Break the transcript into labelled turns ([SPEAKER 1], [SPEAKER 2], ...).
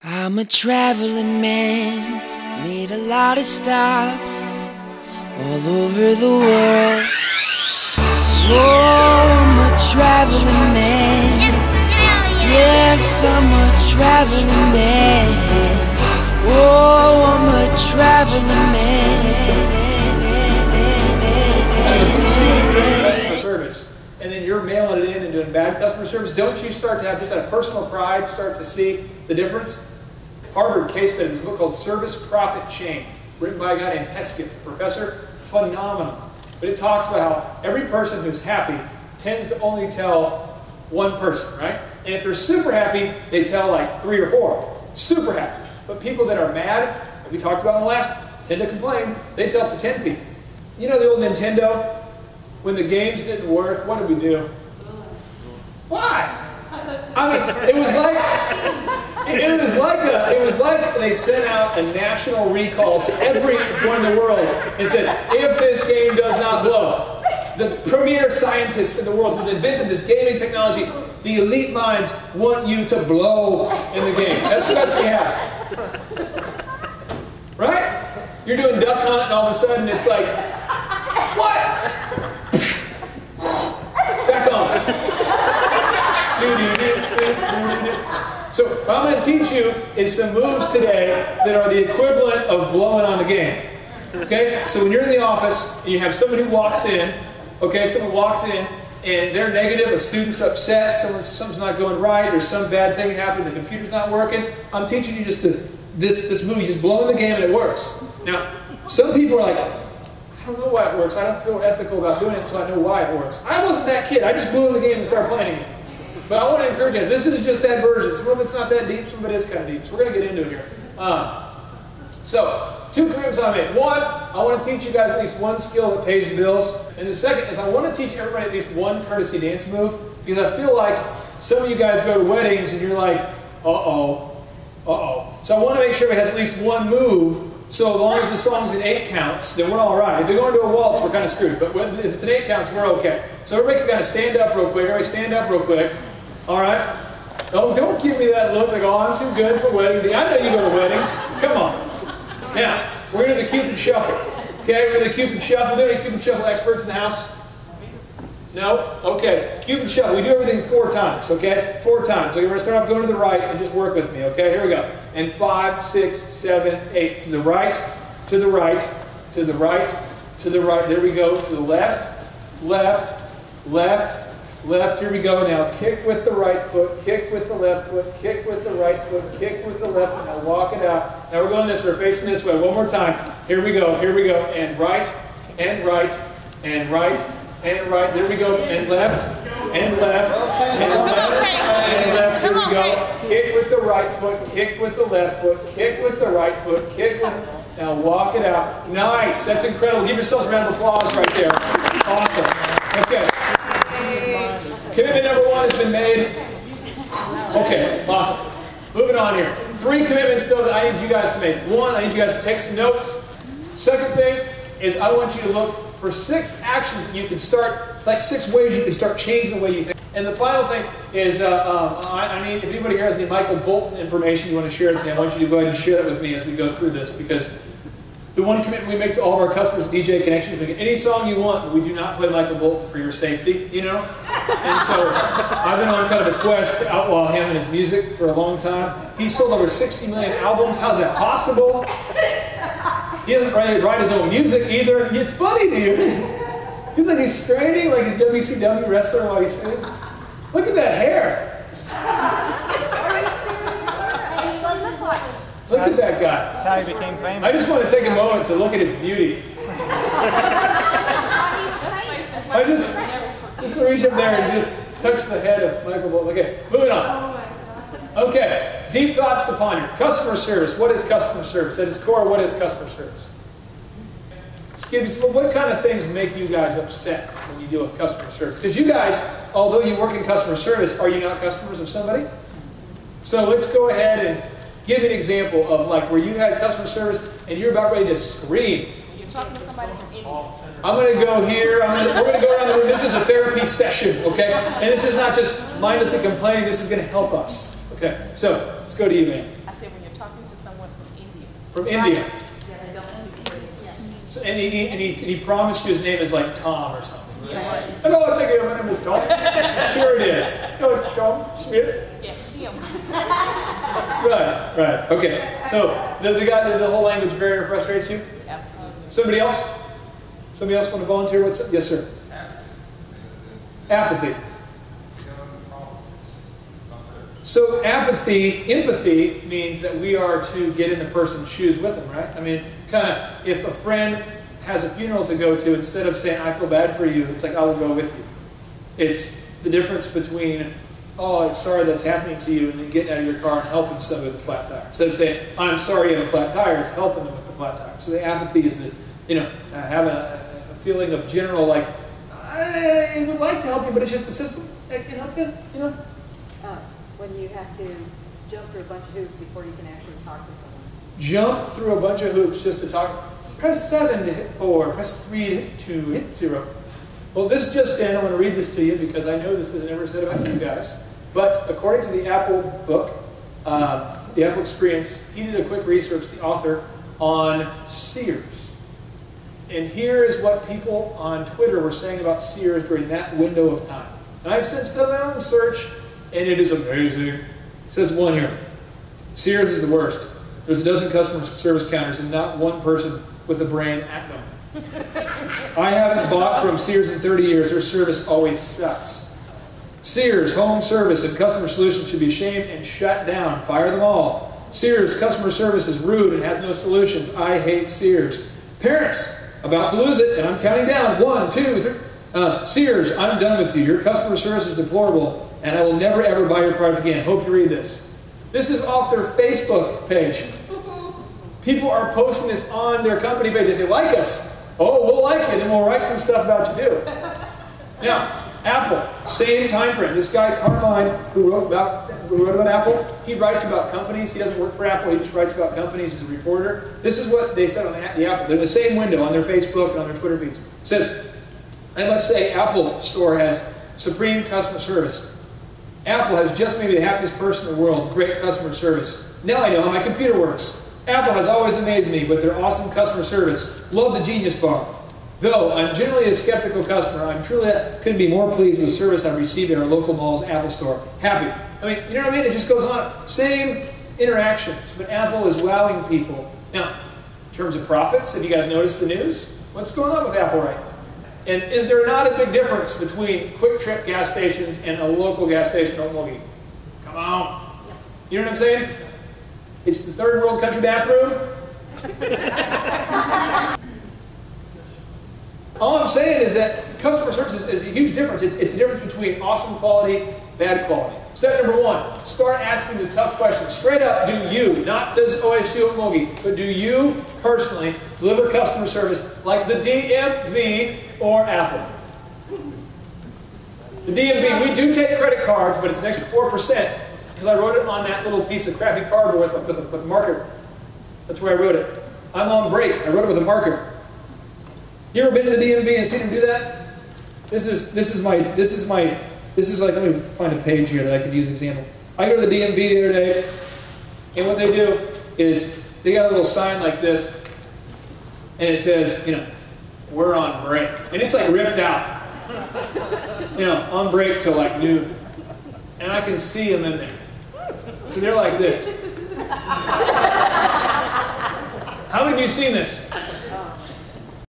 [SPEAKER 1] I'm a traveling man, made a lot of stops all over the world. Oh, I'm a traveling man. Yes, I'm a traveling man. Oh, I'm a traveling man.
[SPEAKER 2] Customer service, and then you're mailing it in and doing bad customer service. Don't you start to have just out of personal pride start to see the difference? Harvard case study, there's a book called Service Profit Chain, written by a guy named Hesketh, professor, phenomenal. But it talks about how every person who's happy tends to only tell one person, right? And if they're super happy, they tell like 3 or 4. Super happy. But people that are mad, that we talked about in the last, tend to complain, they tell it to 10 people. You know the old Nintendo? When the games didn't work, what did we do? Why? I mean, it was like they sent out a national recall to everyone in the world and said, if this game does not blow, the premier scientists in the world who invented this gaming technology, the elite minds want you to blow in the game. That's the best we have. Right? You're doing duck hunt and all of a sudden it's like, what? Back on. So what I'm going to teach you is some moves today that are the equivalent of blowing on the game. Okay? So when you're in the office and you have somebody who walks in, okay, someone walks in and they're negative, a student's upset, something's not going right, there's some bad thing happening, the computer's not working, I'm teaching you just this move, you just blow in the game and it works. Now, some people are like, I don't know why it works, I don't feel ethical about doing it until I know why it works. I wasn't that kid, I just blew in the game and started playing it. But I want to encourage you guys, this is just that version. Some of it's not that deep, some of it is kind of deep. So we're going to get into it here. So, 2 commitments I made. 1, I want to teach you guys at least one skill that pays the bills. And the second is I want to teach everybody at least one courtesy dance move. Because I feel like some of you guys go to weddings and you're like, uh-oh, uh-oh. So I want to make sure everybody has at least one move. So as long as the song's in 8 counts, then we're all right. If they're going to a waltz, we're kind of screwed. But if it's in 8 counts, we're okay. So everybody can kind of stand up real quick. Everybody stand up real quick. All right? Oh, don't give me that look like, oh, I'm too good for wedding. I know you go to weddings. Come on. Now, we're going to do the Cupid Shuffle. Okay, we're going to do the Cupid Shuffle. Are there any Cupid Shuffle experts in the house? No? Okay. Cupid Shuffle. We do everything 4 times, okay? 4 times. So you're going to start off going to the right and just work with me, okay? Here we go. And 5, 6, 7, 8. To the right, to the right, to the right, to the right. There we go. To the left, left, left, left. Here we go. Now kick with the right foot, kick with the left foot, kick with the right foot, kick with the left foot. Now walk it out. Now we're going this way, we're facing this way. One more time. Here we go, here we go. And right, and right, and right, and right. There we go. And left, and left, and left, and left. Here we go. Kick with the right foot, kick with the left foot, kick with the right foot, kick with... Now walk it out. Nice. That's incredible. Give yourselves a round of applause right there. Awesome. Okay. Commitment number 1 has been made. Okay, awesome. Moving on here. 3 commitments, though, that I need you guys to make. 1, I need you guys to take some notes. Second thing is I want you to look for 6 actions that you can start, like 6 ways you can start changing the way you think. And the final thing is, I need, if anybody here has any Michael Bolton information you want to share with me, I want you to go ahead and share that with me as we go through this, because the one commitment we make to all of our customers at DJ Connections, we get any song you want, but we do not play Michael Bolton for your safety, you know? And so I've been on kind of a quest to outlaw him and his music for a long time. He's sold over 60 million albums. How's that possible? He doesn't write his own music either. It's funny, dude. He's like he's straining like he's WCW wrestler while he's singing. Look at that hair. Look at that guy.
[SPEAKER 3] That's how he became famous.
[SPEAKER 2] I just want to take a moment to look at his beauty. I just reach up there and just touch the head of Michael Bolton. Okay, moving on. Okay, deep thoughts to ponder. Customer service. What is customer service? At its core, what is customer service? Just give you some, what kind of things make you guys upset when you deal with customer service? Because you guys, although you work in customer service, are you not customers of somebody? So let's go ahead and give an example of like where you had customer service and you're about ready to scream.
[SPEAKER 4] You're talking to somebody from India.
[SPEAKER 2] I'm going to go here. We're going to go around the room. This is a therapy session, okay? And this is not just mindlessly complaining. This is going to help us, okay? So let's go to you, man.
[SPEAKER 4] I said when
[SPEAKER 2] From India. So, and he promised you his name is like Tom or something. Right? Hello, my name is Tom. Sure it is. No, Tom Smith.
[SPEAKER 4] Yes,
[SPEAKER 2] Right. Okay. So the whole language barrier frustrates you?
[SPEAKER 4] absolutely.
[SPEAKER 2] Somebody else? Somebody else want to volunteer? What's up? Yes, sir. Apathy. So empathy means that we are to get in the person's shoes with them, right? I mean, kind of, if a friend has a funeral to go to, instead of saying, I feel bad for you, it's like, I will go with you. It's the difference between, oh, it's sorry that's happening to you, and then getting out of your car and helping somebody with a flat tire. Instead of saying, I'm sorry you have a flat tire, it's helping them with the flat tire. So the apathy is the, having a feeling of general, like, I would like to help you, but it's just the system. I can't help you,
[SPEAKER 3] When you have to jump through a bunch of hoops before you can actually talk to someone.
[SPEAKER 2] Jump through a bunch of hoops just to talk. Press 7 to hit 4, press 3 to hit 2, hit 0. Well, this just in, I want to read this to you because I know this isn't ever said about you guys. But according to the Apple book, the Apple Experience, he did a quick research, the author, on Sears. And here is what people on Twitter were saying about Sears during that window of time. And I've since done my own search, and it is amazing. It says one here. Sears is the worst. There's a dozen customer service counters and not one person with a brain at them. I haven't bought from Sears in 30 years. Their service always sucks. Sears, home service, and customer solutions should be ashamed and shut down. Fire them all. Sears, customer service is rude and has no solutions. I hate Sears. Parents, about to lose it, and I'm counting down. 1, 2, 3. Sears, I'm done with you. Your customer service is deplorable, and I will never ever buy your product again. Hope you read this. This is off their Facebook page. People are posting this on their company page. They say, like us. Oh, we'll like you. Then we'll write some stuff about you too. Now, Apple, same time frame. This guy, Carmine, who wrote about Apple, he writes about companies. He doesn't work for Apple. He just writes about companies as a reporter. This is what they said on the Apple. They're in the same window on their Facebook and on their Twitter feeds. It says, I must say, Apple Store has supreme customer service. Apple has just made me the happiest person in the world. Great customer service. Now I know how my computer works. Apple has always amazed me with their awesome customer service. Love the Genius Bar. Though I'm generally a skeptical customer, I'm truly couldn't be more pleased with the service I've received in our local mall's Apple Store. Happy. I mean, you know what I mean? It just goes on. Same interactions, but Apple is wowing people. Now, in terms of profits, have you guys noticed the news? What's going on with Apple right now? And is there not a big difference between Quick Trip gas stations and a local gas station in Oklahoma? Come on. You know what I'm saying? It's the third world country bathroom. All I'm saying is that customer service is a huge difference. It's a difference between awesome quality, bad quality. Step number 1, start asking the tough questions. Straight up, do you, not does OSU Oklahoma, but do you personally deliver customer service like the DMV or Apple? The DMV, we do take credit cards, but it's an extra 4%. Because I wrote it on that little piece of crappy cardboard with a marker. That's where I wrote it. I'm on break. I wrote it with a marker. You ever been to the DMV and seen them do that? This is like, let me find a page here that I can use as an example. I go to the DMV the other day, and what they do is they got a little sign like this, and it says, we're on break. And it's like ripped out. On break till like noon. And I can see them in there. So they're like this. How many of you seen this?